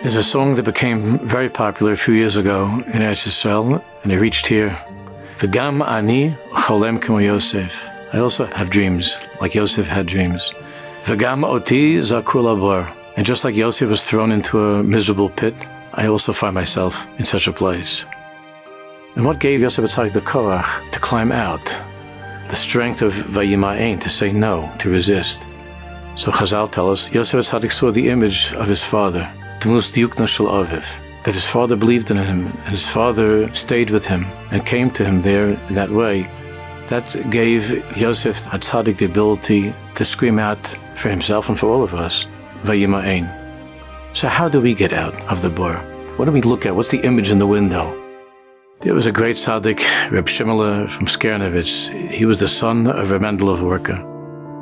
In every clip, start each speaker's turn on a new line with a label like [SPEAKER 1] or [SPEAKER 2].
[SPEAKER 1] is a song that became very popular a few years ago in Eretz Yisrael, and it reached here. V'gam ani cholem k'mo Yosef. I also have dreams, like Yosef had dreams. V'gam oti zakur labor. And just like Yosef was thrown into a miserable pit, I also find myself in such a place. And what gave Yosef Atzadik the koach to climb out? The strength of Vayimayin, to say no, to resist. So Chazal tell us, Yosef Atzadik saw the image of his father, that his father believed in him, and his father stayed with him and came to him there in that way. That gave Yosef Atzadik the ability to scream out for himself and for all of us, Vayimayin. So how do we get out of the bar? What do we look at? What's the image in the window? There was a great tzaddik, Reb Shimela from Skiernovitz. He was the son of Reb Mendel of Orca.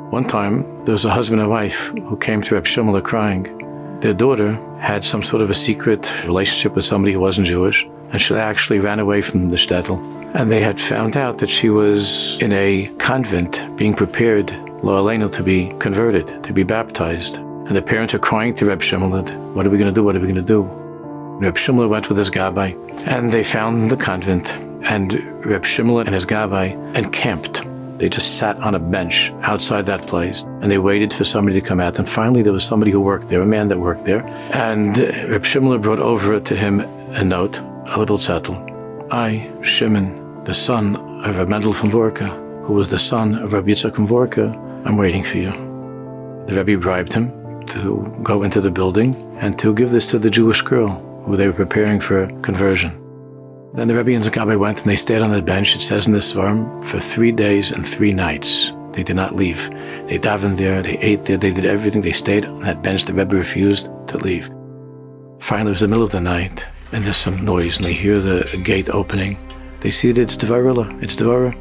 [SPEAKER 1] One time, there was a husband and wife who came to Reb Shimela crying. Their daughter had some sort of a secret relationship with somebody who wasn't Jewish, and she actually ran away from the shtetl. And they had found out that she was in a convent being prepared, lo aleinu, to be converted, to be baptized. And the parents are crying to Reb Shimela, what are we going to do, what are we going to do? Reb Shimela went with his gabbai, and they found the convent, and Reb Shimela and his gabbai encamped. They just sat on a bench outside that place, and they waited for somebody to come out. And finally, there was somebody who worked there, a man that worked there. And Reb Shimela brought over to him a note, a little zettel. I, Shimon, the son of Reb Mendel from Vorka, who was the son of Reb Yitzchak from Vorka, I'm waiting for you. The Rebbe bribed him to go into the building and to give this to the Jewish girl who they were preparing for conversion. Then the Rebbe and Zakabai went and they stayed on the bench, it says in the Svarim, for 3 days and 3 nights. They did not leave. They davened there, they ate there, they did everything. They stayed on that bench. The Rebbe refused to leave. Finally, it was the middle of the night, and there's some noise, and they hear the gate opening. They see that it's Devarilla. It's Devara.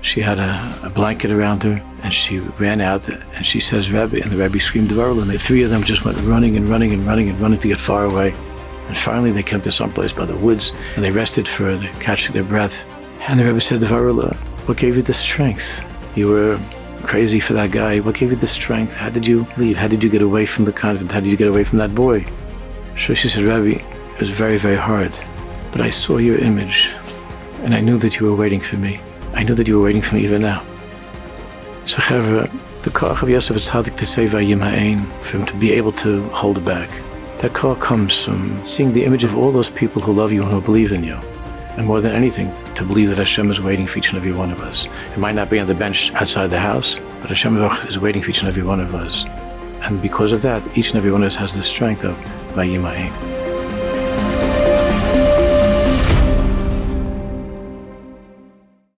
[SPEAKER 1] She had a blanket around her, and she ran out, and she says, Rebbe, and the Rebbe screamed Devarilla, and the 3 of them just went running and running and running and running to get far away. And finally, they came to some place by the woods, and they rested for catching their breath. And the Rebbe said, Devarilla, what gave you the strength? You were crazy for that guy. What gave you the strength? How did you leave? How did you get away from the convent? How did you get away from that boy? So she said, Rebbe, it was very, very hard. But I saw your image, and I knew that you were waiting for me. I knew that you were waiting for me even now. So, Chevra, the koach of Yosef Atzadik to say Vayimayin, for him to be able to hold back. That call comes from seeing the image of all those people who love you and who believe in you. And more than anything, to believe that Hashem is waiting for each and every one of us. It might not be on the bench outside the house, but Hashem is waiting for each and every one of us. And because of that, each and every one of us has the strength of Vayimayin.